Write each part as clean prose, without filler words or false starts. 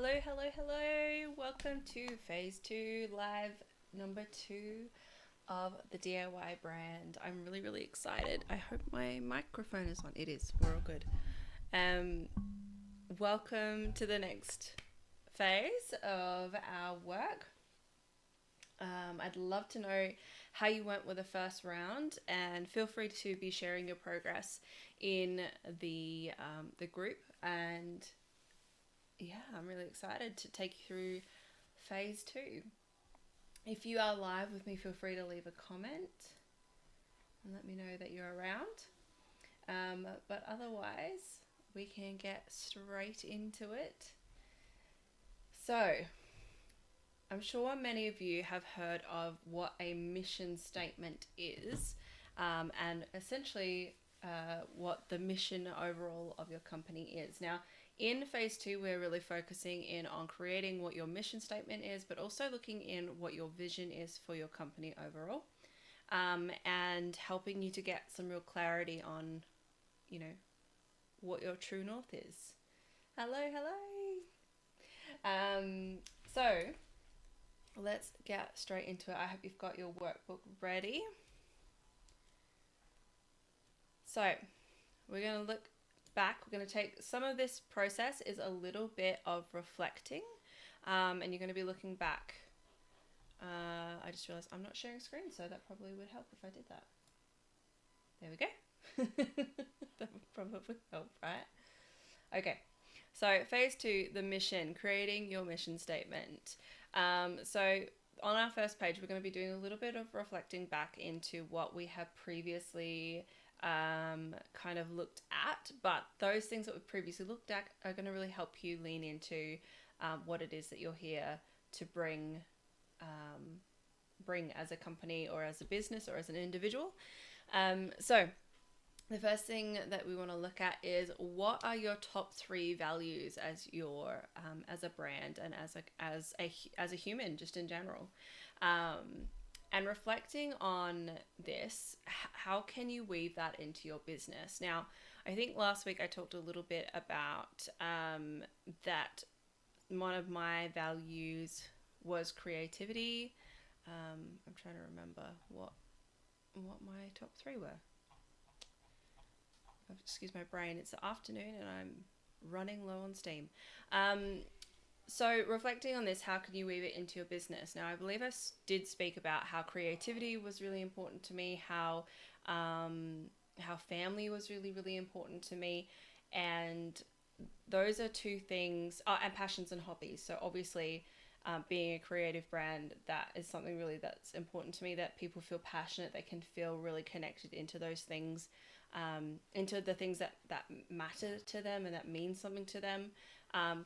Hello, hello, hello. Welcome to phase two, live number two of the DIY brand. I'm really, really excited. I hope my microphone is on. It is. We're all good. Um, Welcome to the next phase of our work. I'd love to know how you went with the first round, and feel free to be sharing your progress in the group. And yeah, I'm really excited to take you through phase two. If you are live with me, feel free to leave a comment and let me know that you're around. But otherwise, we can get straight into it. So, I'm sure many of you have heard of what a mission statement is, and essentially what the mission overall of your company is. Now, in phase two, we're really focusing in on creating what your mission statement is, but also looking in what your vision is for your company overall, and helping you to get some real clarity on, you know, what your true north is. Hello, hello. So let's get straight into it. I hope you've got your workbook ready. So we're going to look back. We're going to take some of this process is a little bit of reflecting, and you're going to be looking back. I just realized I'm not sharing screen, so that probably would help if I did that. There we go. That would probably help, right? Okay. So phase two, the mission, creating your mission statement. So on our first page, we're going to be doing a little bit of reflecting back into what we have previously kind of looked at, but those things that we've previously looked at are going to really help you lean into what it is that you're here to bring as a company or as a business or as an individual. So the first thing that we want to look at is what are your top three values as your as a brand and as a human, just in general. And reflecting on this, how can you weave that into your business? Now, I think last week I talked a little bit about that one of my values was creativity. I'm trying to remember what my top three were. Excuse my brain. It's the afternoon and I'm running low on steam. So reflecting on this, how can you weave it into your business? Now, I believe I did speak about how creativity was really important to me, how family was really, really important to me, and those are two things. And passions and hobbies. So obviously, being a creative brand, that is something really that's important to me. That people feel passionate, they can feel really connected into those things, into the things that matter to them and that mean something to them.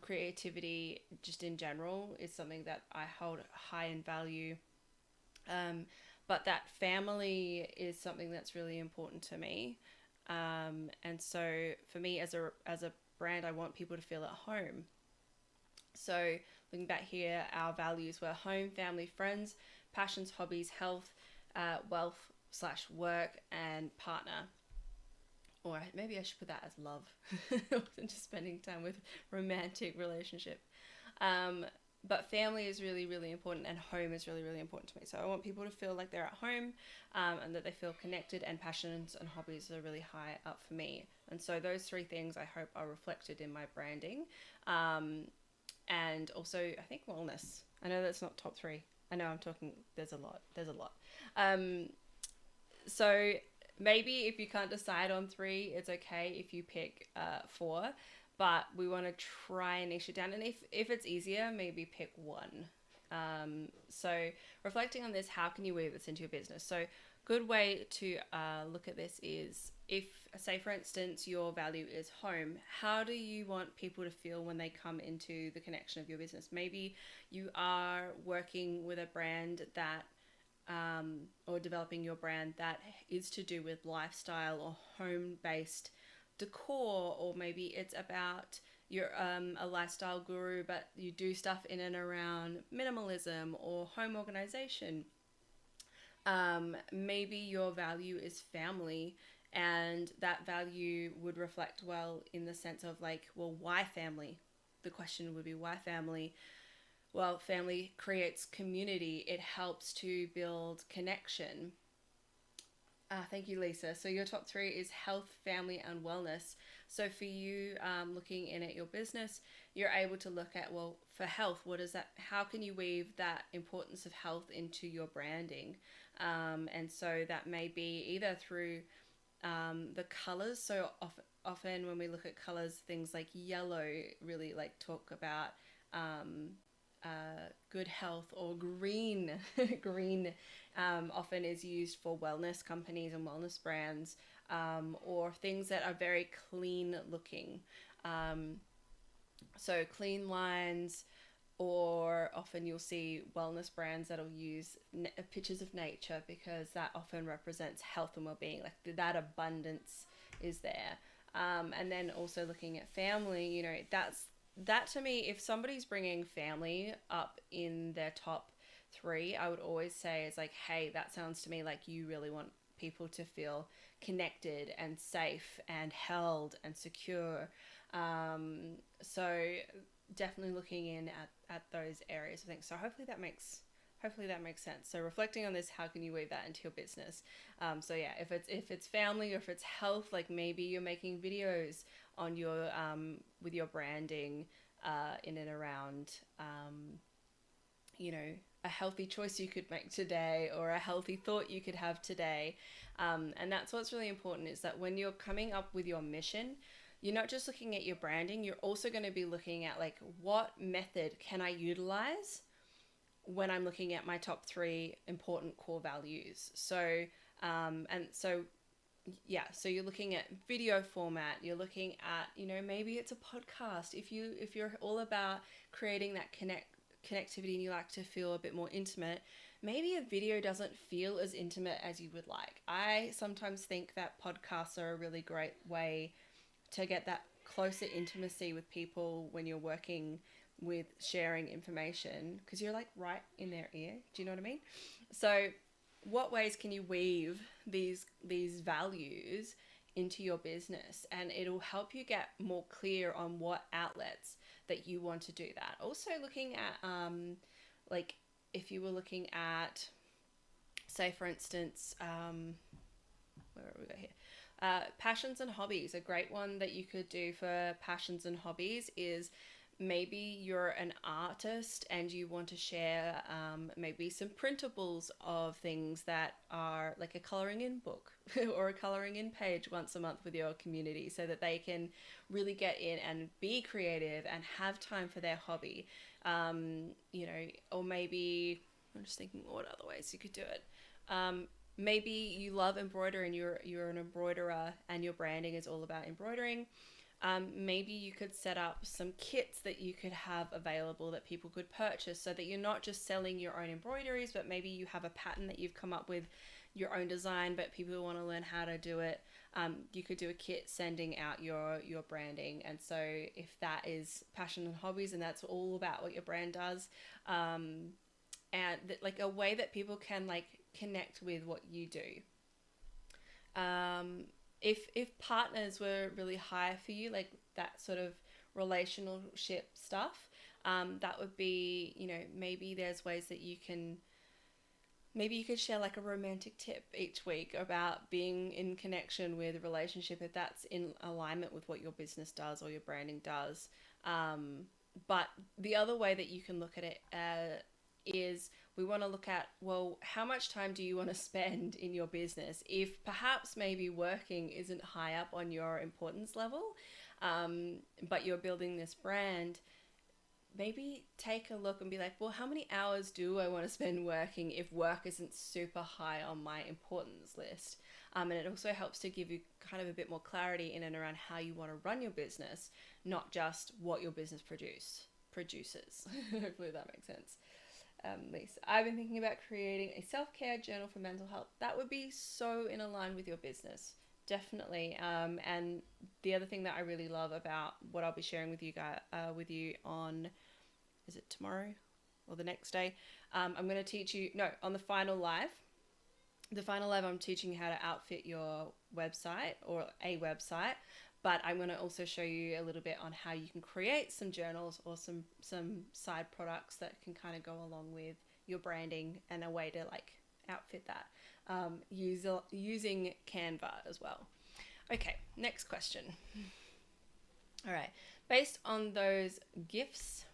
Creativity, just in general, is something that I hold high in value. But that family is something that's really important to me. And so for me, as a brand, I want people to feel at home. So looking back here, our values were home, family, friends, passions, hobbies, health, wealth slash work, and partner. Or maybe I should put that as love. I wasn't just spending time with romantic relationship. Um, but family is really, really important, and home is really, really important to me. So I want people to feel like they're at home, and that they feel connected, and passions and hobbies are really high up for me. And so those three things I hope are reflected in my branding. And also, I think wellness. I know that's not top three. I know I'm talking, there's a lot. There's a lot. Um, so maybe if you can't decide on three, it's okay if you pick four, but we want to try and niche it down. And if it's easier, maybe pick one. So reflecting on this, how can you weave this into your business? So good way to look at this is, if, say for instance, your value is home, how do you want people to feel when they come into the connection of your business? Maybe you are working with a brand that or developing your brand that is to do with lifestyle or home-based decor, or maybe it's about you're a lifestyle guru, but you do stuff in and around minimalism or home organization. Maybe your value is family, and that value would reflect well in the sense of like, well, why family? the question would be, why family? Well, family creates community. It helps to build connection. Thank you, Lisa. So your top three is health, family, and wellness. So for you, looking in at your business, you're able to look at, well, for health, what is that? How can you weave that importance of health into your branding? And so that may be either through the colors. So often when we look at colors, things like yellow really like talk about good health, or green. Green often is used for wellness companies and wellness brands, or things that are very clean looking. Um, so clean lines, or often you'll see wellness brands that'll use pictures of nature, because that often represents health and well-being, like that abundance is there. And then also looking at family, that to me, if somebody's bringing family up in their top three, I would always say is like, hey, that sounds to me like you really want people to feel connected and safe and held and secure. So definitely looking in at those areas of things. So hopefully that makes sense. So reflecting on this, how can you weave that into your business? So yeah, if it's family, or if it's health, like maybe you're making videos on your with your branding in and around a healthy choice you could make today, or a healthy thought you could have today. And that's what's really important, is that when you're coming up with your mission, you're not just looking at your branding, you're also going to be looking at like, what method can I utilize when I'm looking at my top three important core values. So so you're looking at video format, you're looking at, maybe it's a podcast. If you're all about creating that connectivity, and you like to feel a bit more intimate, maybe a video doesn't feel as intimate as you would like. I sometimes think that podcasts are a really great way to get that closer intimacy with people when you're working with sharing information, because you're like right in their ear. Do you know what I mean? So what ways can you weave these values into your business, and it'll help you get more clear on what outlets that you want to do that. Also looking at like, if you were looking at, say for instance, where we go here, passions and hobbies. A great one that you could do for passions and hobbies is, maybe you're an artist and you want to share maybe some printables of things that are like a coloring in book or a coloring in page once a month with your community, so that they can really get in and be creative and have time for their hobby. Or maybe, I'm just thinking what other ways you could do it. Maybe you love embroidery and you're an embroiderer and your branding is all about embroidering. Maybe you could set up some kits that you could have available that people could purchase, so that you're not just selling your own embroideries, but maybe you have a pattern that you've come up with, your own design, but people want to learn how to do it. You could do a kit sending out your branding. And so if that is passion and hobbies, and that's all about what your brand does, and like a way that people can like connect with what you do. If partners were really high for you, like that sort of relationship stuff, that would be, maybe there's ways that maybe you could share like a romantic tip each week about being in connection with a relationship, if that's in alignment with what your business does or your branding does. But the other way that you can look at it is, we want to look at, well, how much time do you want to spend in your business? If perhaps maybe working isn't high up on your importance level, but you're building this brand, maybe take a look and be like, well, how many hours do I want to spend working if work isn't super high on my importance list? And it also helps to give you kind of a bit more clarity in and around how you want to run your business, not just what your business produces. Hopefully that makes sense. Lisa, I've been thinking about creating a self-care journal for mental health. That would be so in line with your business, definitely. And the other thing that I really love about what I'll be sharing with you guys, with you on, is it tomorrow or the next day? I'm going to teach you, no, on the final live. The final live, I'm teaching you how to outfit your website, or a website. But I'm going to also show you a little bit on how you can create some journals or some side products that can kind of go along with your branding, and a way to like outfit that using Canva as well. Okay, next question. All right, based on those gifts,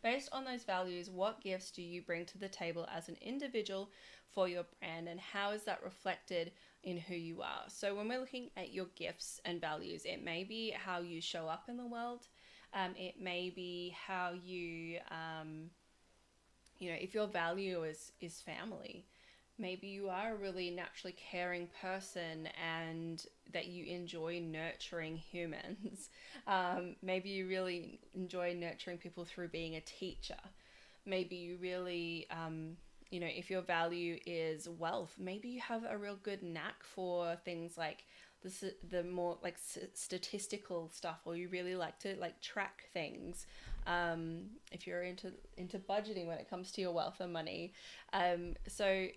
based on those values, what gifts do you bring to the table as an individual for your brand, and how is that reflected in who you are? So when we're looking at your gifts and values, it may be how you show up in the world. It may be how you, if your value is family, maybe you are a really naturally caring person and that you enjoy nurturing humans. Maybe you really enjoy nurturing people through being a teacher. Maybe you really, if your value is wealth, maybe you have a real good knack for things like the more like statistical stuff, or you really like to like track things. If you're into budgeting when it comes to your wealth and money. So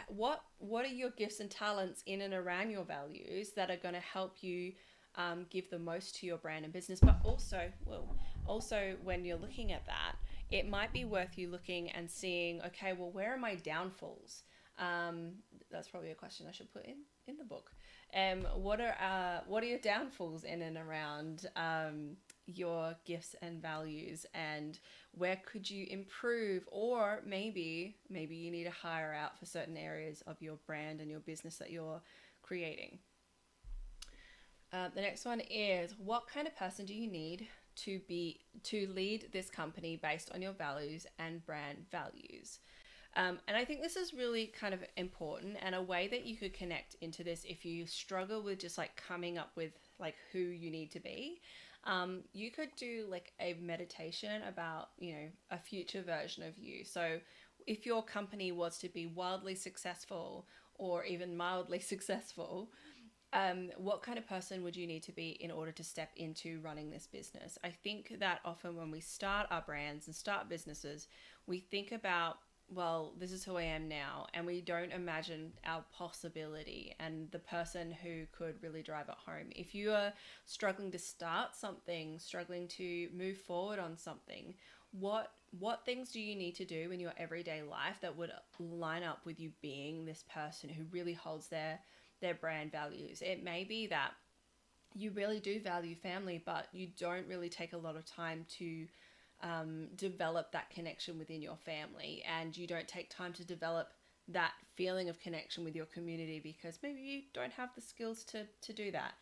what are your gifts and talents in and around your values that are going to help you give the most to your brand and business? But also when you're looking at that, it might be worth you looking and seeing, okay, well, where are my downfalls? That's probably a question I should put in the book. What are your downfalls in and around your gifts and values, and where could you improve? Or maybe you need to hire out for certain areas of your brand and your business that you're creating. The next one is, what kind of person do you need to lead this company based on your values and brand values? And I think this is really kind of important, and a way that you could connect into this if you struggle with just like coming up with like who you need to be. You could do like a meditation about, a future version of you. So if your company was to be wildly successful or even mildly successful, what kind of person would you need to be in order to step into running this business? I think that often when we start our brands and start businesses, we think about, well, this is who I am now, and we don't imagine our possibility and the person who could really drive it home. If you are struggling to start something, struggling to move forward on something, what things do you need to do in your everyday life that would line up with you being this person who really holds their brand values? It may be that you really do value family, but you don't really take a lot of time to develop that connection within your family, and you don't take time to develop that feeling of connection with your community because maybe you don't have the skills to do that.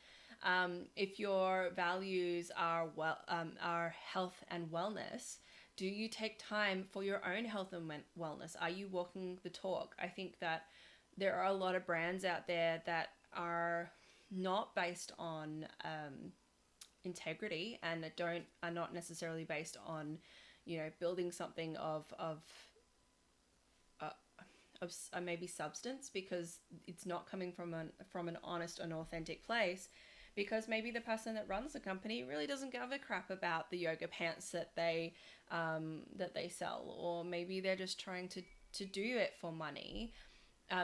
If your values are health and wellness, do you take time for your own health and wellness? Are you walking the talk? I think that there are a lot of brands out there that are not based on integrity, and that are not necessarily based on, building something of maybe substance, because it's not coming from an honest and authentic place, because maybe the person that runs the company really doesn't give a crap about the yoga pants that they sell, or maybe they're just trying to do it for money,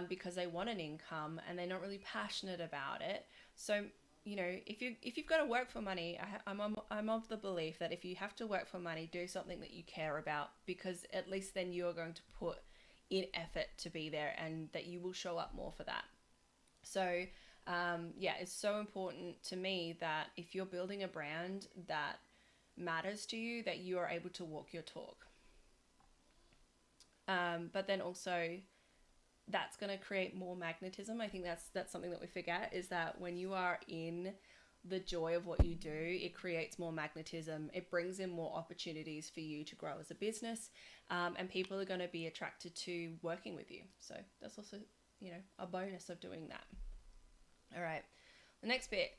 because they want an income and they're not really passionate about it. So if you've got to work for money, I'm of the belief that if you have to work for money, do something that you care about, because at least then you are going to put in effort to be there, and that you will show up more for that. So it's so important to me that if you're building a brand that matters to you, that you are able to walk your talk. But then also, that's going to create more magnetism. I think that's something that we forget, is that when you are in the joy of what you do, it creates more magnetism. It brings in more opportunities for you to grow as a business, and people are going to be attracted to working with you. So that's also, a bonus of doing that. All right, the next bit,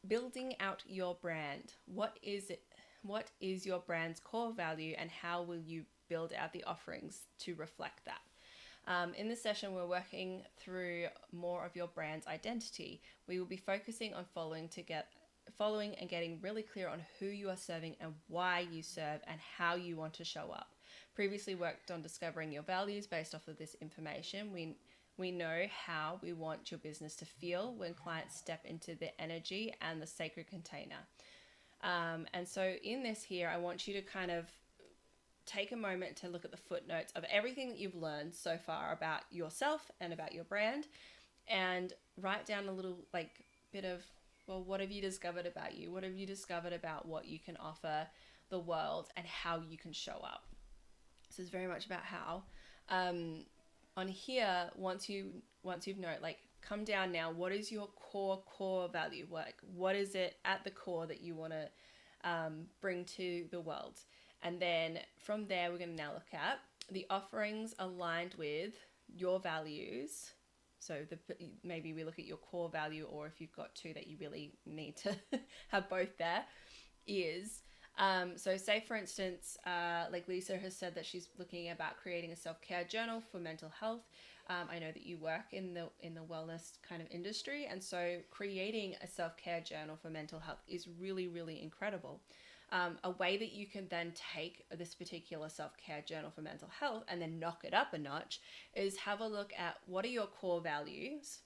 building out your brand. What is it? What is your brand's core value, and how will you build out the offerings to reflect that? In this session, we're working through more of your brand's identity. We will be focusing on following and getting really clear on who you are serving and why you serve and how you want to show up. Previously worked on discovering your values based off of this information. We know how we want your business to feel when clients step into the energy and the sacred container. And so in this here, I want you to kind of take a moment to look at the footnotes of everything that you've learned so far about yourself and about your brand, and write down a little like bit of, well, what have you discovered about you? What have you discovered about what you can offer the world and how you can show up? This is very much about how. On here, once you've known, like, come down now. What is your core value? What is it at the core that you want to bring to the world? And then from there, we're going to now look at the offerings aligned with your values. So maybe we look at your core value, or if you've got two that you really need to have both there, is so say for instance, like Lisa has said that she's looking about creating a self-care journal for mental health. I know that you work in the wellness kind of industry, and so creating a self-care journal for mental health is really, really incredible. A way that you can then take this particular self-care journal for mental health and then knock it up a notch is have a look at what are your core values.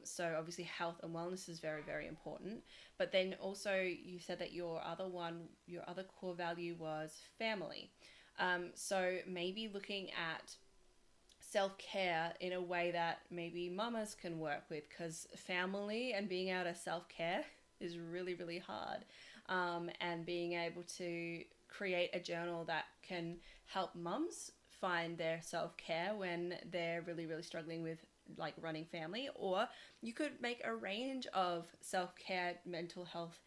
So obviously health and wellness is very, very important. But then also you said that your other core value was family. So maybe looking at self-care in a way that maybe mamas can work with, because family and being able to self-care is really, really hard. And being able to create a journal that can help mums find their self-care when they're really, really struggling with like running family. Or you could make a range of self-care mental health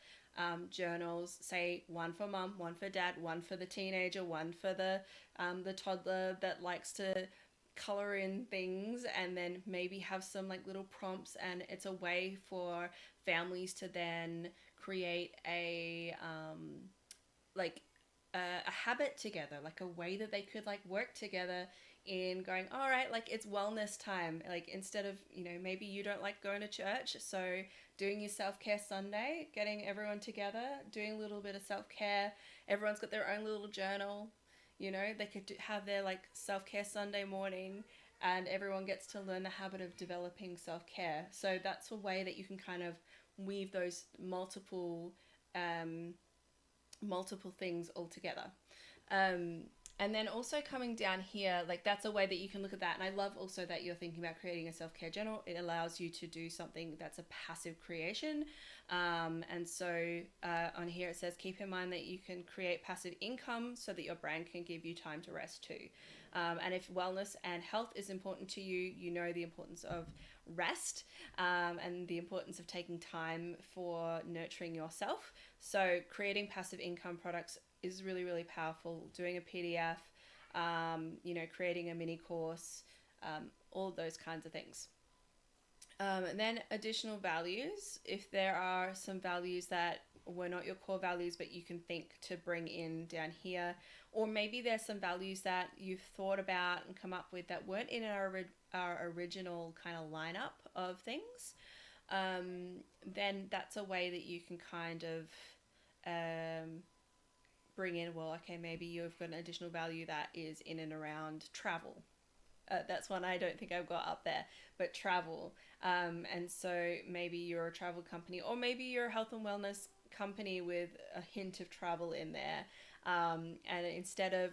journals, say one for mum, one for dad, one for the teenager, one for the toddler that likes to color in things, and then maybe have some like little prompts. And it's a way for families to then create a habit together, like a way that they could like work together in going, all right, like it's wellness time. Like instead of, maybe you don't like going to church, so doing your self-care Sunday, getting everyone together, doing a little bit of self-care. Everyone's got their own little journal. They could have their like self-care Sunday morning, and everyone gets to learn the habit of developing self-care. So that's a way that you can kind of weave those multiple things all together. And then also coming down here, like that's a way that you can look at that. And I love also that you're thinking about creating a self-care journal. It allows you to do something that's a passive creation. And so on here it says, keep in mind that you can create passive income so that your brand can give you time to rest too. And if wellness and health is important to you, you know the importance of rest and the importance of taking time for nurturing yourself. So creating passive income products is really, really powerful. Doing a PDF, creating a mini course, all of those kinds of things. And then additional values. If there are some values that were not your core values, but you can think to bring in down here, or maybe there's some values that you've thought about and come up with that weren't in our original kind of lineup of things, then that's a way that you can kind of bring in, well, okay, maybe you've got an additional value that is in and around travel. That's one I don't think I've got up there, but travel. And so maybe you're a travel company, or maybe you're a health and wellness company with a hint of travel in there. And instead of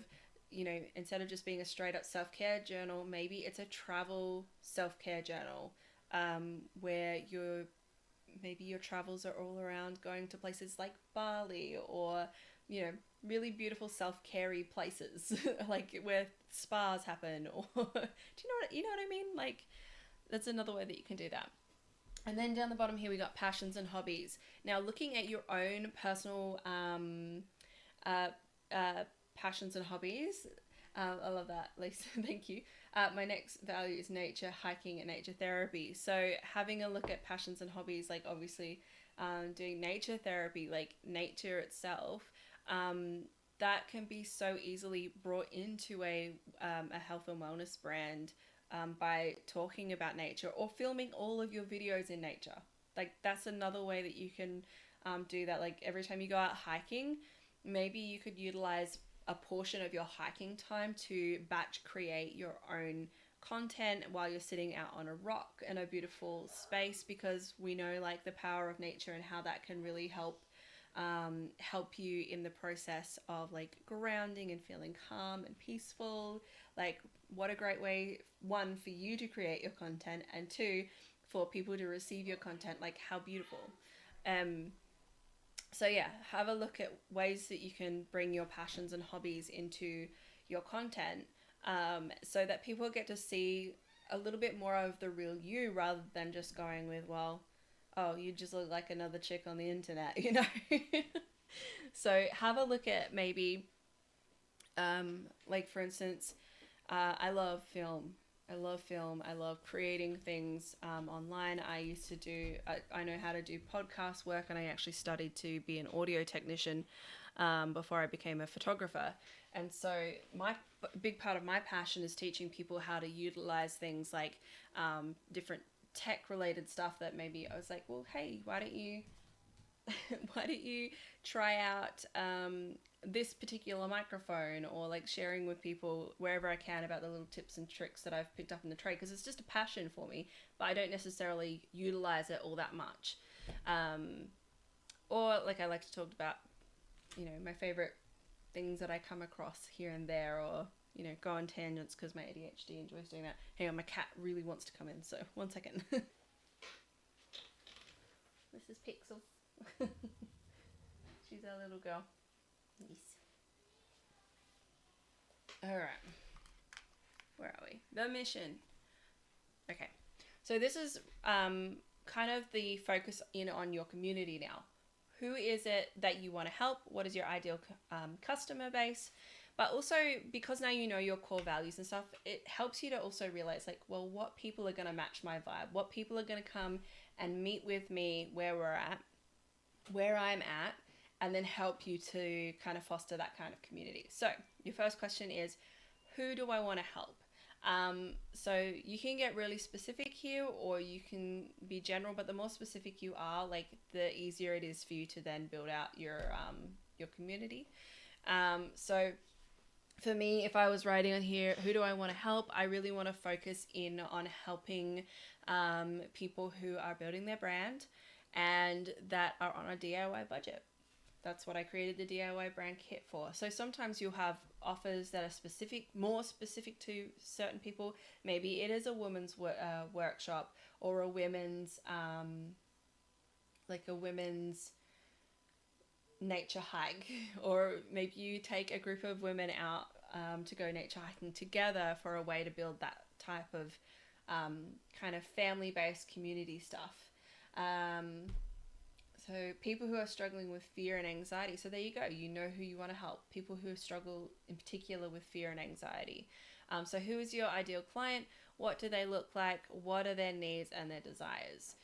just being a straight up self-care journal, maybe it's a travel self-care journal, where maybe your travels are all around going to places like Bali, or really beautiful self-carey places like where spas happen, or do you know what I mean? Like that's another way that you can do that. And then down the bottom here we got passions and hobbies. Now looking at your own personal passions and hobbies. I love that, Lisa. Thank you. My next value is nature, hiking and nature therapy. So having a look at passions and hobbies, like obviously doing nature therapy, like nature itself, that can be so easily brought into a health and wellness brand by talking about nature or filming all of your videos in nature. Like that's another way that you can do that. Like every time you go out hiking, maybe you could utilize a portion of your hiking time to batch create your own content while you're sitting out on a rock in a beautiful space, because we know like the power of nature and how that can really help you in the process of like grounding and feeling calm and peaceful. Like, what a great way, one, for you to create your content, and two, for people to receive your content. Like, how beautiful. um so yeah, have a look at ways that you can bring your passions and hobbies into your content, so that people get to see a little bit more of the real you, rather than just going with, well, oh, you just look like another chick on the internet, you know? So have a look at maybe, like for instance, I love film. I love film. I love creating things online. I used to do, I know how to do podcast work, and I actually studied to be an audio technician before I became a photographer. And so, my big part of my passion is teaching people how to utilize things like different tech related stuff that maybe I was like, well, hey, why don't you why don't you try out this particular microphone, or like sharing with people wherever I can about the little tips and tricks that I've picked up in the trade, because it's just a passion for me, but I don't necessarily utilize it all that much. Um, or like I like to talk about, my favorite things that I come across here and there, or go on tangents because my ADHD enjoys doing that. Hang on, my cat really wants to come in, so one second. This is Pixel. She's our little girl. Yes. All right. Where are we? The mission. Okay. So this is kind of the focus in on your community now. Who is it that you want to help? What is your ideal customer base? But also, because now you know your core values and stuff, it helps you to also realize, like, well, what people are going to match my vibe? What people are going to come and meet with me where I'm at, and then help you to kind of foster that kind of community. So your first question is, who do I want to help? So you can get really specific here, or you can be general, but the more specific you are, like, the easier it is for you to then build out your community. So for me, if I was writing on here, who do I want to help? I really want to focus in on helping people who are building their brand and that are on a DIY budget. That's what I created the DIY brand kit for. So sometimes you'll have offers that are more specific to certain people. Maybe it is a women's workshop, or a women's, like a women's nature hike, or maybe you take a group of women out to go nature hiking together for a way to build that type of kind of family-based community stuff. So people who are struggling with fear and anxiety. So there you go. You know who you want to help. People who struggle in particular with fear and anxiety. So who is your ideal client? What do they look like? What are their needs and their desires?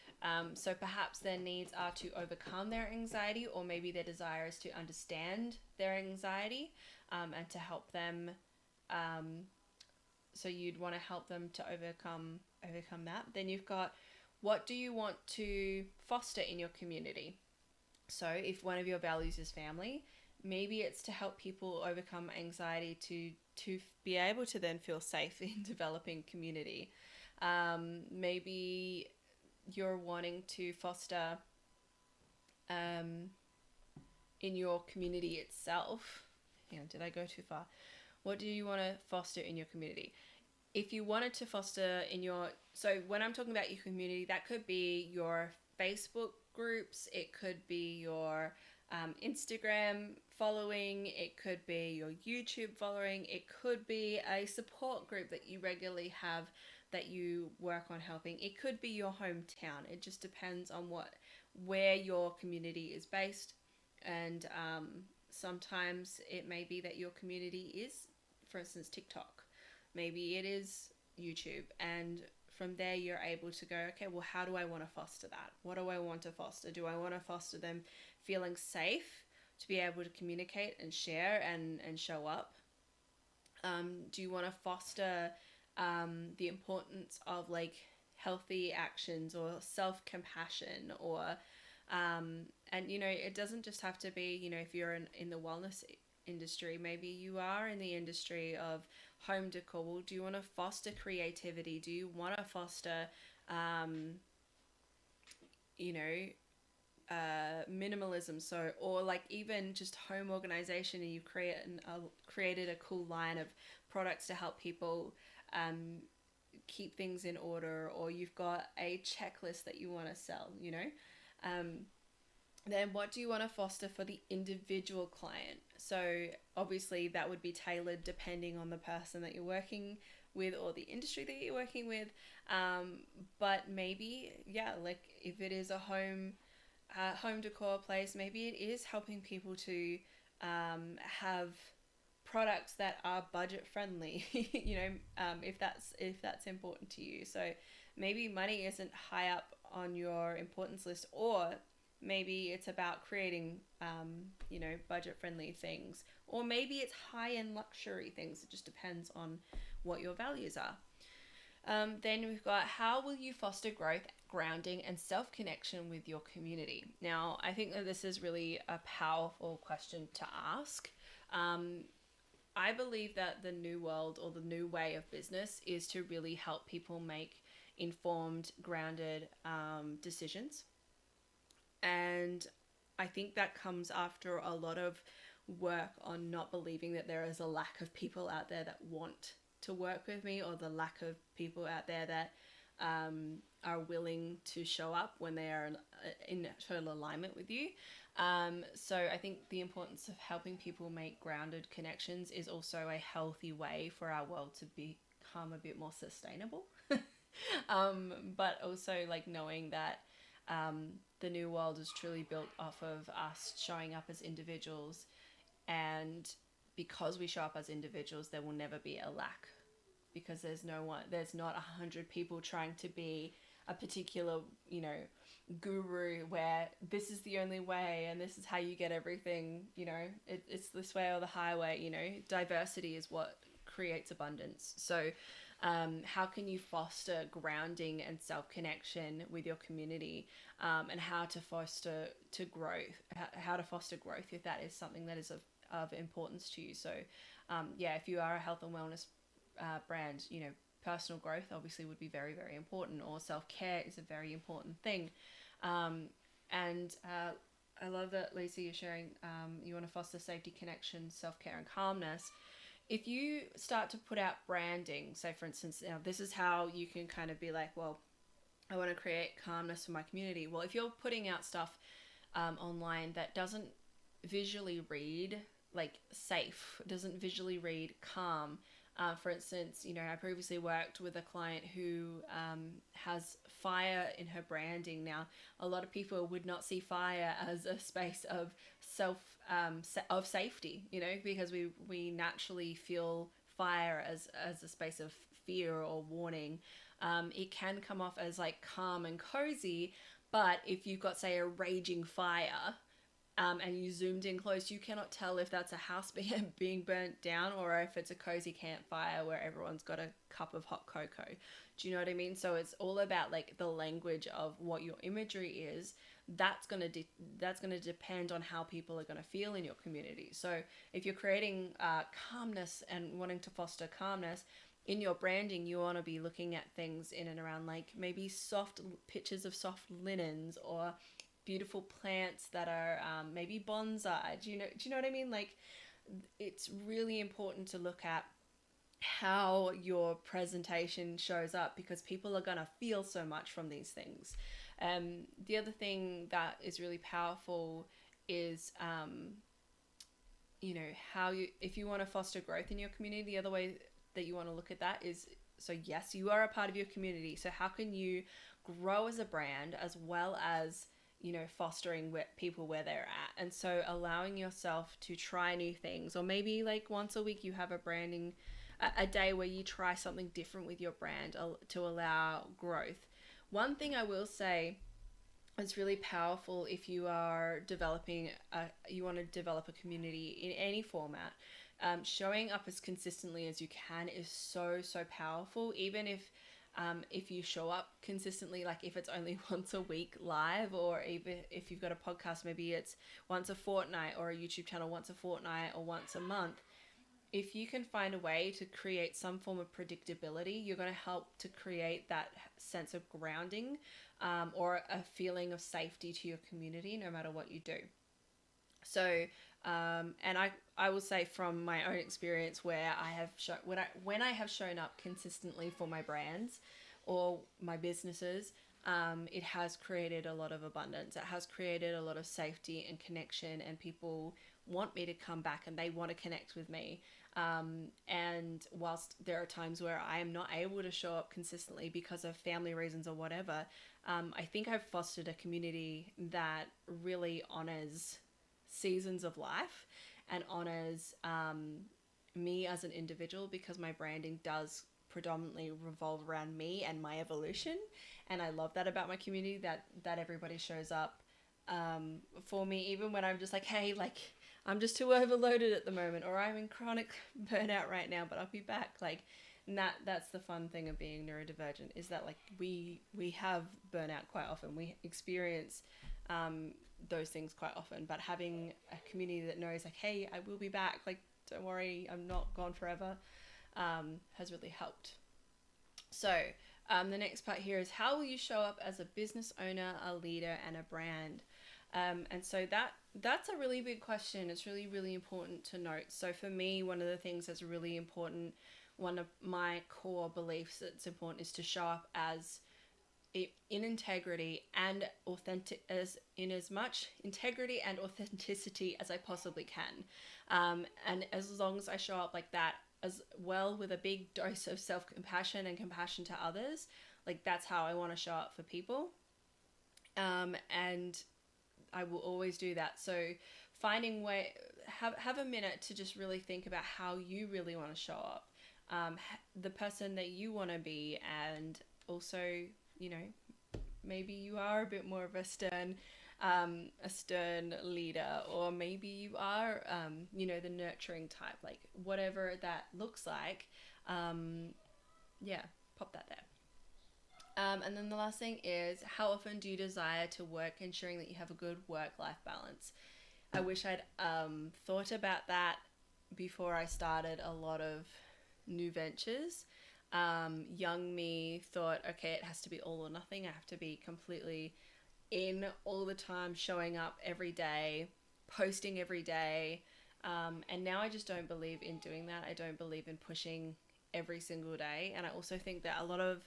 So perhaps their needs are to overcome their anxiety, or maybe their desire is to understand their anxiety and to help them. So you'd want to help them to overcome that. Then you've got, what do you want to foster in your community? So if one of your values is family, maybe it's to help people overcome anxiety to be able to then feel safe in developing community. Maybe you're wanting to foster in your community itself. Hang on, did I go too far? What do you want to foster in your community? If you wanted to foster in your, so when I'm talking about your community, that could be your Facebook groups, it could be your Instagram following, it could be your YouTube following, it could be a support group that you regularly have that you work on helping, it could be your hometown. It just depends on where your community is based. And sometimes it may be that your community is, for instance, TikTok. Maybe it is YouTube, and from there you're able to go, okay, well, how do I want to foster that? What do I want to foster? Do I want to foster them feeling safe to be able to communicate and share and show up? Do you want to foster the importance of like healthy actions or self-compassion, or and it doesn't just have to be, if you're in the wellness industry. Maybe you are in the industry of home decor. Well, do you want to foster creativity? Do you want to foster, um, you know, minimalism? So, or like even just home organization, and you've created a cool line of products to help people um, keep things in order, or you've got a checklist that you want to sell, um, then what do you want to foster for the individual client? So obviously that would be tailored depending on the person that you're working with or the industry that you're working with. But maybe, yeah, like if it is a home decor place, maybe it is helping people to have products that are budget friendly. If that's important to you. So maybe money isn't high up on your importance list, or maybe it's about creating budget friendly things, or maybe it's high end luxury things. It just depends on what your values are. Then we've got, how will you foster growth, grounding, and self connection with your community? Now, I think that this is really a powerful question to ask. Um, I believe that the new world, or the new way of business, is to really help people make informed, grounded decisions. And I think that comes after a lot of work on not believing that there is a lack of people out there that want to work with me, or the lack of people out there that are willing to show up when they are in total alignment with you. So I think the importance of helping people make grounded connections is also a healthy way for our world to become a bit more sustainable. But also like knowing that the new world is truly built off of us showing up as individuals, and because we show up as individuals, there will never be a lack, because there's not 100 people trying to be a particular, guru, where this is the only way and this is how you get everything. It's this way or the highway. Diversity is what creates abundance. So how can you foster grounding and self-connection with your community, and how to foster growth if that is something that is of importance to you. So if you are a health and wellness brand, personal growth obviously would be very, very important, or self-care is a very important thing. And I love that, Lisa, you're sharing you want to foster safety, connection, self-care, and calmness. If you start to put out branding, say for instance, this is how you can kind of be like, well, I want to create calmness for my community. Well, if you're putting out stuff online that doesn't visually read like safe, doesn't visually read calm. For instance, I previously worked with a client who has fire in her branding. Now, a lot of people would not see fire as a space of of safety, because we naturally feel fire as a space of fear or warning. It can come off as like calm and cozy, but if you've got, say, a raging fire, and you zoomed in close, you cannot tell if that's a house being burnt down, or if it's a cozy campfire where everyone's got a cup of hot cocoa. Do you know what I mean? So it's all about like the language of what your imagery is. That's gonna depend on how people are gonna feel in your community. So if you're creating calmness and wanting to foster calmness in your branding, you want to be looking at things in and around like maybe soft pictures of soft linens, or beautiful plants that are maybe bonsai. Do you know what I mean? Like, it's really important to look at how your presentation shows up, because people are going to feel so much from these things. The other thing that is really powerful is how if you want to foster growth in your community, the other way that you want to look at that is, so yes, you are a part of your community, so how can you grow as a brand as well as fostering people where they're at? And so allowing yourself to try new things, or maybe like once a week you have a day where you try something different with your brand to allow growth. One thing I will say is really powerful if you are you want to develop a community in any format. Showing up as consistently as you can is so, so powerful. Even if if you show up consistently, like if it's only once a week live, or even if you've got a podcast, maybe it's once a fortnight, or a YouTube channel once a fortnight or once a month. If you can find a way to create some form of predictability, you're going to help to create that sense of grounding, or a feeling of safety to your community, no matter what you do. So, and I will say from my own experience, where I have when I have shown up consistently for my brands or my businesses, it has created a lot of abundance. It has created a lot of safety and connection, and people want me to come back and they want to connect with me. And whilst there are times where I am not able to show up consistently because of family reasons or whatever, I think I've fostered a community that really honors seasons of life and honors me as an individual, because my branding does predominantly revolve around me and my evolution. And I love that about my community, that everybody shows up for me, even when I'm just like, hey, like, I'm just too overloaded at the moment, or I'm in chronic burnout right now, but I'll be back. Like, and that's the fun thing of being neurodivergent, is that like we have burnout quite often. We experience those things quite often, but having a community that knows like, hey, I will be back, like, don't worry, I'm not gone forever, has really helped. So the next part here is, how will you show up as a business owner, a leader, and a brand? And so that's a really big question. It's really, really important to note. So for me, one of the things that's really important, one of my core beliefs that's important, is to show up as in integrity and authentic, as much integrity and authenticity as I possibly can. And as long as I show up like that, as well, with a big dose of self-compassion and compassion to others, like that's how I want to show up for people. And I will always do that. So finding have a minute to just really think about how you really want to show up, the person that you want to be. And also, you know, maybe you are a bit more of a stern leader, or maybe you are, you know, the nurturing type, like whatever that looks like. Yeah, pop that there. And then the last thing is, how often do you desire to work, ensuring that you have a good work-life balance? I wish I'd thought about that before I started a lot of new ventures. Young me thought, okay, it has to be all or nothing. I have to be completely in all the time, showing up every day, posting every day. And now I just don't believe in doing that. I don't believe in pushing every single day. And I also think that a lot of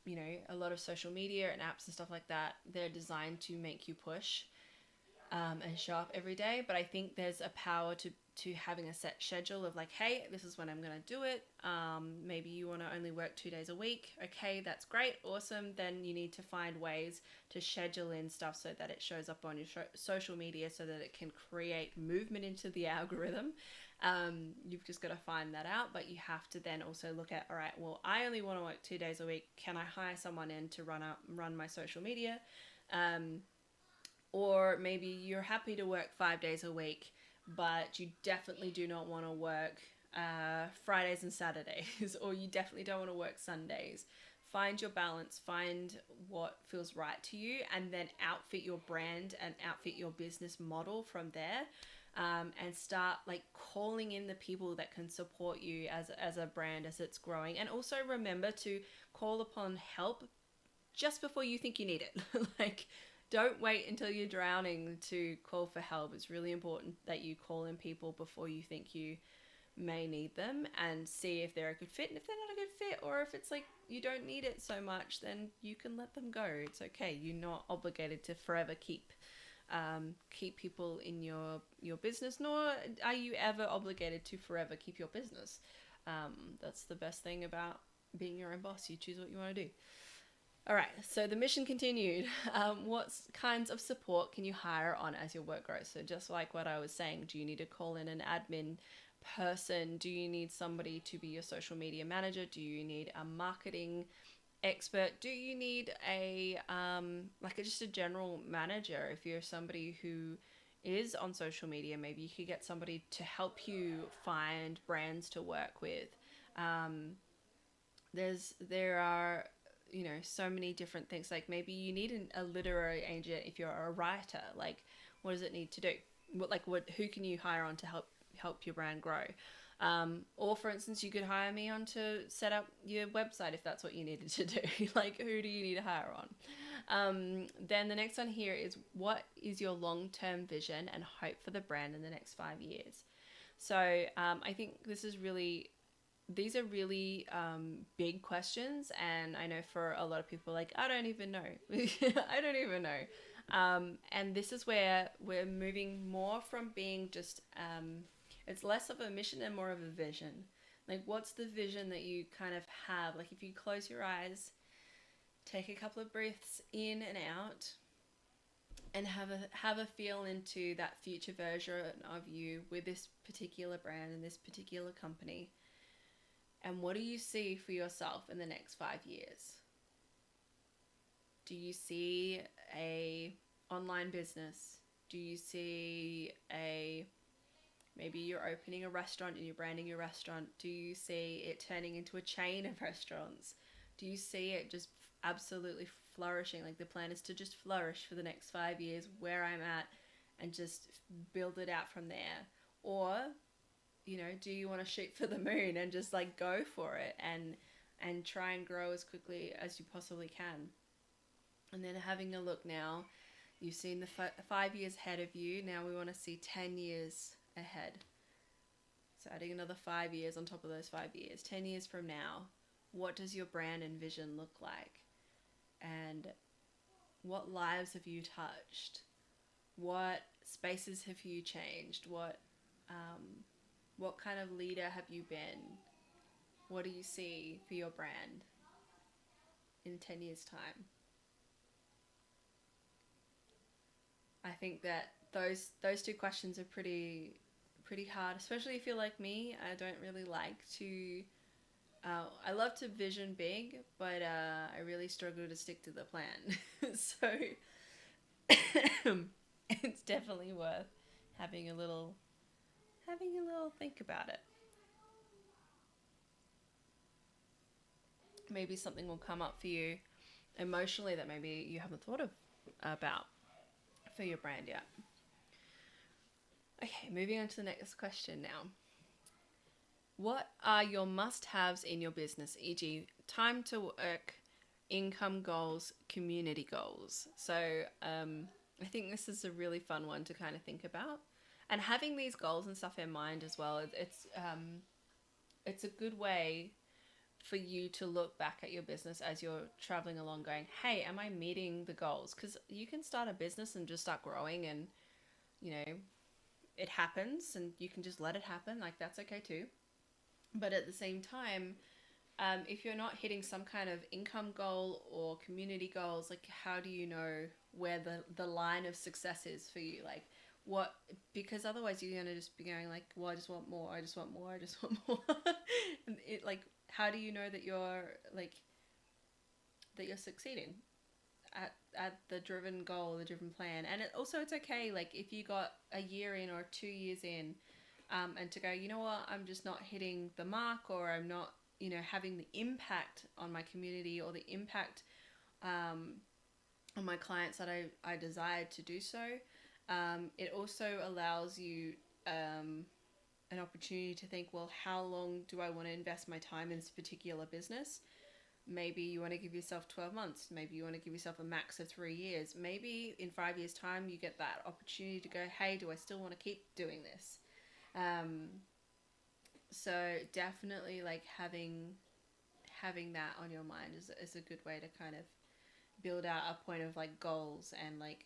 you know, a lot of social media and apps and stuff like that, they're designed to make you push and show up every day. But I think there's a power to having a set schedule of like, hey, this is when I'm going to do it. Maybe you want to only work 2 days a week. Okay, that's great. Awesome. Then you need to find ways to schedule in stuff so that it shows up on your social media, so that it can create movement into the algorithm. You've just got to find that out, but you have to then also look at, all right, well, I only want to work 2 days a week. Can I hire someone in to run my social media? Or maybe you're happy to work 5 days a week, but you definitely do not want to work Fridays and Saturdays, or you definitely don't want to work Sundays. Find your balance, find what feels right to you, and then outfit your brand and outfit your business model from there. And start like calling in the people that can support you as a brand as it's growing. And also remember to call upon help just before you think you need it. Like, don't wait until you're drowning to call for help. It's really important that you call in people before you think you may need them, and see if they're a good fit. And if they're not a good fit, or if it's like you don't need it so much, then you can let them go. It's okay. You're not obligated to forever keep people in your business, nor are you ever obligated to forever keep your business. That's the best thing about being your own boss. You choose what you want to do. All right, so the mission continued. What kinds of support can you hire on as your work grows? So just like what I was saying, do you need to call in an admin person? Do you need somebody to be your social media manager? Do you need a marketing expert? Do you need a just a general manager? If you're somebody who is on social media, maybe you could get somebody to help you find brands to work with. There are, you know, so many different things. Like maybe you need a literary agent if you're a writer. Like, what does it need to do? What who can you hire on to help your brand grow? Or for instance, you could hire me on to set up your website if that's what you needed to do. Like, who do you need to hire on? Then the next one here is, what is your long-term vision and hope for the brand in the next 5 years? So I think these are really big questions, and I know for a lot of people, like, I don't even know. I don't even know. And this is where we're moving more from being just, it's less of a mission and more of a vision. Like, what's the vision that you kind of have? Like, if you close your eyes, take a couple of breaths in and out, and have a feel into that future version of you with this particular brand and this particular company. And what do you see for yourself in the next 5 years? Do you see a online business? Do you see a, maybe you're opening a restaurant and you're branding your restaurant? Do you see it turning into a chain of restaurants? Do you see it just absolutely flourishing? Like, the plan is to just flourish for the next 5 years where I'm at, and just build it out from there. Or, you know, do you want to shoot for the moon and just like go for it and try and grow as quickly as you possibly can? And then having a look now, you've seen the 5 years ahead of you. Now we want to see 10 years ahead. So adding another 5 years on top of those 5 years. 10 years from now, what does your brand and vision look like? And what lives have you touched? What spaces have you changed? What kind of leader have you been? What do you see for your brand in 10 years' time? I think that those two questions are pretty hard, especially if you're like me. I don't really like to. I love to vision big, but I really struggle to stick to the plan. So it's definitely worth having a little think about it. Maybe something will come up for you emotionally that maybe you haven't thought of about for your brand yet. Okay, moving on to the next question now. What are your must-haves in your business, e.g., time to work, income goals, community goals? So I think this is a really fun one to kind of think about, and having these goals and stuff in mind as well. It's a good way for you to look back at your business as you're traveling along, going, hey, am I meeting the goals? Because you can start a business and just start growing, and you know, it happens and you can just let it happen. Like, that's okay too. But at the same time, if you're not hitting some kind of income goal or community goals, like, how do you know where the line of success is for you? Like, what, because otherwise you're going to just be going like, well, I just want more, I just want more, I just want more. And it, like, how do you know that you're like, that you're succeeding at the driven goal, the driven plan? And it's okay, like, if you got a year in or 2 years in, and to go, you know what, I'm just not hitting the mark, or I'm not, you know, having the impact on my community or the impact on my clients that I desired to do so. It also allows you an opportunity to think, well, how long do I want to invest my time in this particular business? Maybe you want to give yourself 12 months. Maybe you want to give yourself a max of 3 years. Maybe in 5 years' time, you get that opportunity to go, hey, do I still want to keep doing this? So definitely, like, having that on your mind is a good way to kind of build out a point of like goals, and like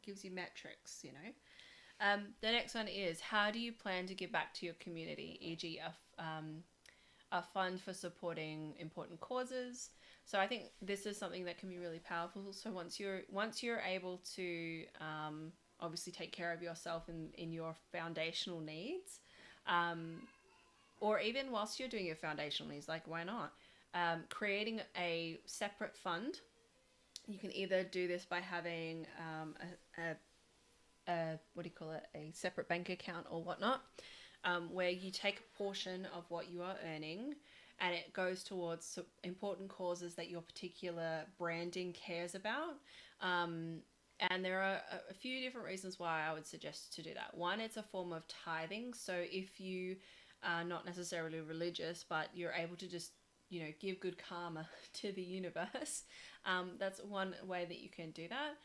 gives you metrics, you know. The next one is, how do you plan to give back to your community, e.g., a fund for supporting important causes? So I think this is something that can be really powerful. So once you're able to obviously take care of yourself in your foundational needs, or even whilst you're doing your foundational needs, like, why not? Creating a separate fund. You can either do this by having what do you call it, a separate bank account or whatnot, where you take a portion of what you are earning and it goes towards important causes that your particular branding cares about. Um, and there are a few different reasons why I would suggest to do that. One, it's a form of tithing. So if you are not necessarily religious, but you're able to just, give good karma to the universe, that's one way that you can do that.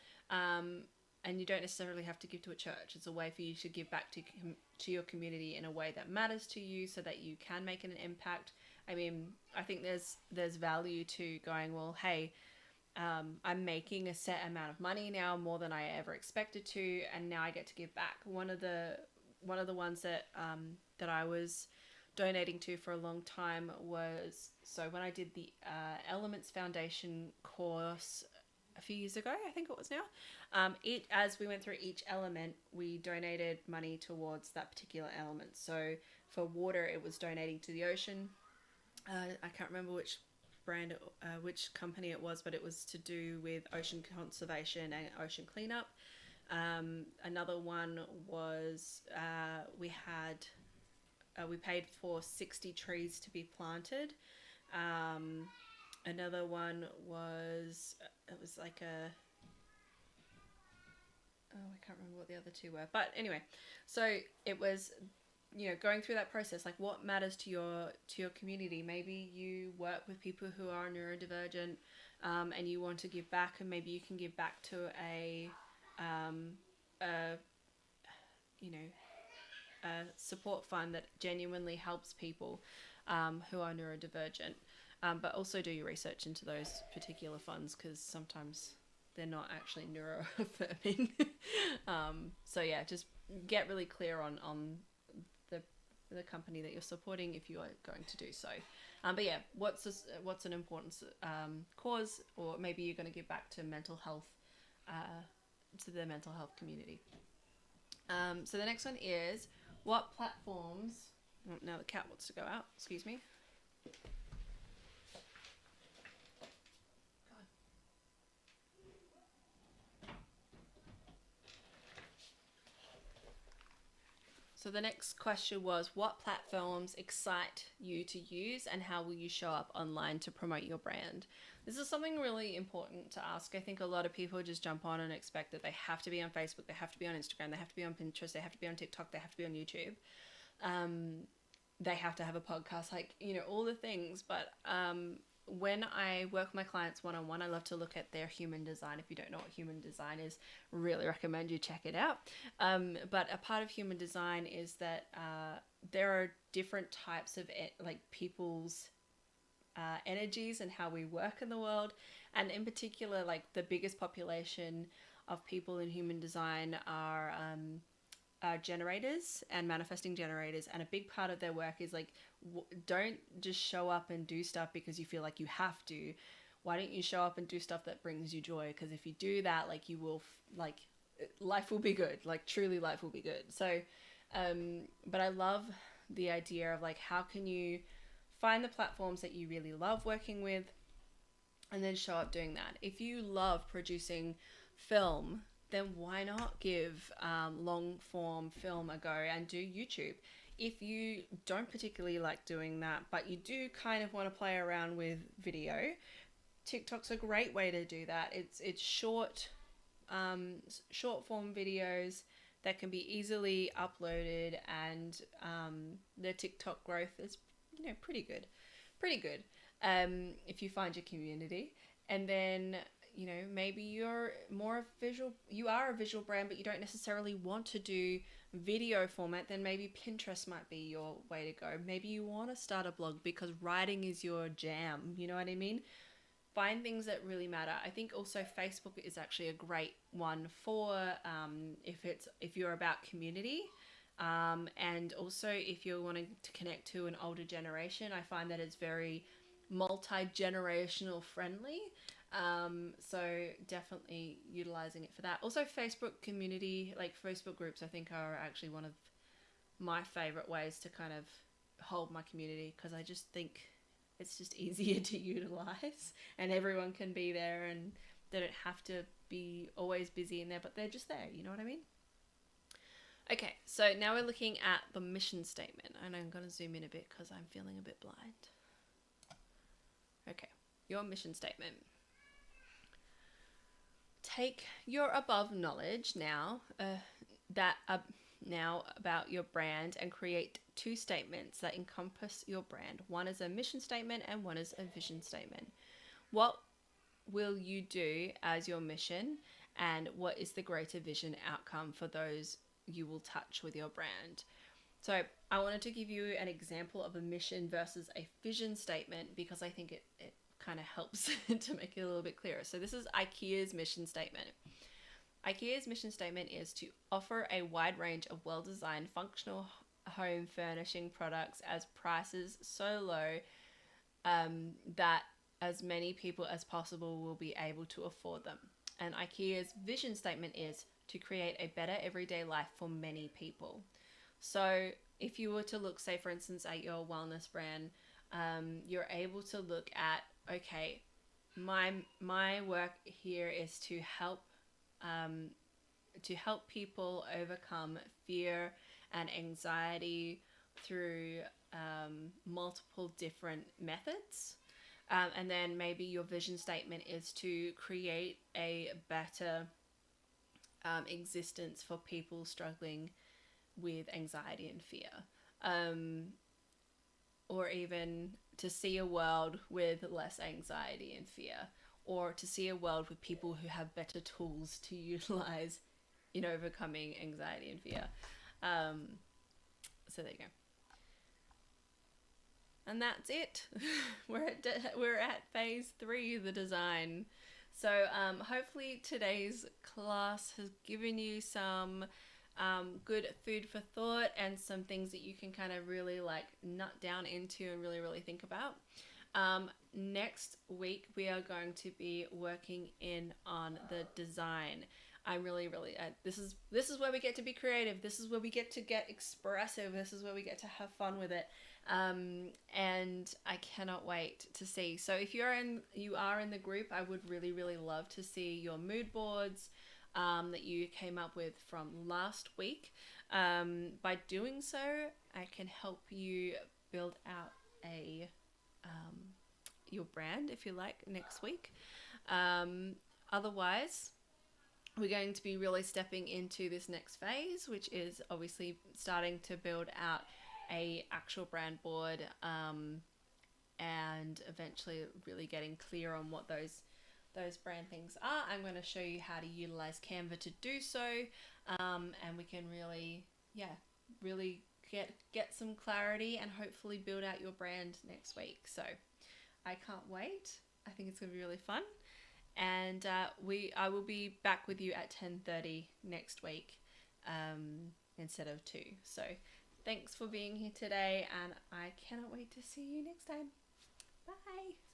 And you don't necessarily have to give to a church. It's a way for you to give back to your community in a way that matters to you, so that you can make an impact. I mean, I think there's value to going, well, hey, I'm making a set amount of money now, more than I ever expected to, and now I get to give back. One of the ones that I was donating to for a long time was, so when I did the Elements Foundation course a few years ago, I think it was now. As we went through each element, we donated money towards that particular element. So for water, it was donating to the ocean. I can't remember which which company it was, but it was to do with ocean conservation and ocean cleanup. Another one was we paid for 60 trees to be planted. Another one was, it was like I can't remember what the other two were, but anyway, so it was, going through that process, like what matters to your community. Maybe you work with people who are neurodivergent, and you want to give back, and maybe you can give back to a you know a support fund that genuinely helps people who are neurodivergent. But also do your research into those particular funds, because sometimes they're not actually neuro-affirming. So yeah, just get really clear on the company that you're supporting if you are going to do so. But yeah, what's an important cause, or maybe you're going to give back to mental health, to the mental health community. So the next one is, what platforms? Oh, now the cat wants to go out. Excuse me. So the next question was, what platforms excite you to use, and how will you show up online to promote your brand? This is something really important to ask. I think a lot of people just jump on and expect that they have to be on Facebook, they have to be on Instagram, they have to be on Pinterest, they have to be on TikTok, they have to be on YouTube. They have to have a podcast, like, all the things. But when I work with my clients one-on-one, I love to look at their human design. If you don't know what human design is, really recommend you check it out. But a part of human design is that there are different types of people's energies and how we work in the world. And in particular, like, the biggest population of people in human design are generators and manifesting generators, and a big part of their work is like, don't just show up and do stuff because you feel like you have to. Why don't you show up and do stuff that brings you joy? Because if you do that, like, you will life will be good, like, truly life will be good. So but I love the idea of, like, how can you find the platforms that you really love working with, and then show up doing that. If you love producing film, then why not give long form film a go and do YouTube? If you don't particularly like doing that, but you do kind of want to play around with video, TikTok's a great way to do that. It's short form videos that can be easily uploaded, and the TikTok growth is pretty good if you find your community. And then maybe you're you are a visual brand, but you don't necessarily want to do video format. Then maybe Pinterest might be your way to go. Maybe you want to start a blog because writing is your jam. You know what I mean? Find things that really matter. I think also Facebook is actually a great one for if you're about community. And also if you're wanting to connect to an older generation, I find that it's very multi-generational friendly. So definitely utilizing it for that. Also, Facebook community, like Facebook groups, I think are actually one of my favorite ways to kind of hold my community, because I just think it's just easier to utilize, and everyone can be there, and they don't have to be always busy in there, but they're just there. You know what I mean? Okay, so now we're looking at the mission statement, and I'm going to zoom in a bit because I'm feeling a bit blind. Okay, your mission statement. Take your above knowledge now about your brand and create two statements that encompass your brand. One is a mission statement and one is a vision statement. What will you do as your mission, and what is the greater vision outcome for those you will touch with your brand? So I wanted to give you an example of a mission versus a vision statement because I think it kind of helps to make it a little bit clearer. So this is IKEA's mission statement. IKEA's mission statement is to offer a wide range of well-designed functional home furnishing products as prices so low that as many people as possible will be able to afford them. And IKEA's vision statement is to create a better everyday life for many people. So if you were to look, say, for instance, at your wellness brand, you're able to look at, okay, my work here is to help people overcome fear and anxiety through multiple different methods. And then maybe your vision statement is to create a better existence for people struggling with anxiety and fear. Or even to see a world with less anxiety and fear, or to see a world with people who have better tools to utilize in overcoming anxiety and fear. So there you go. And that's it. we're at phase 3, the design. So hopefully today's class has given you some good food for thought and some things that you can kind of really like nut down into and really, really think about. Next week, we are going to be working in on the design. I'm really, this is where we get to be creative. This is where we get to get expressive. This is where we get to have fun with it. And I cannot wait to see. So if you are in the group, I would really, really love to see your mood boards that you came up with from last week. By doing so, I can help you build out your brand, if you like, next week. Otherwise, we're going to be really stepping into this next phase, which is obviously starting to build out a actual brand board, and eventually really getting clear on what those brand things are. I'm going to show you how to utilize Canva to do so, and we can really get some clarity and hopefully build out your brand next week. So I can't wait. I think it's going to be really fun. And I will be back with you at 10:30 next week instead of 2. So thanks for being here today, and I cannot wait to see you next time. Bye.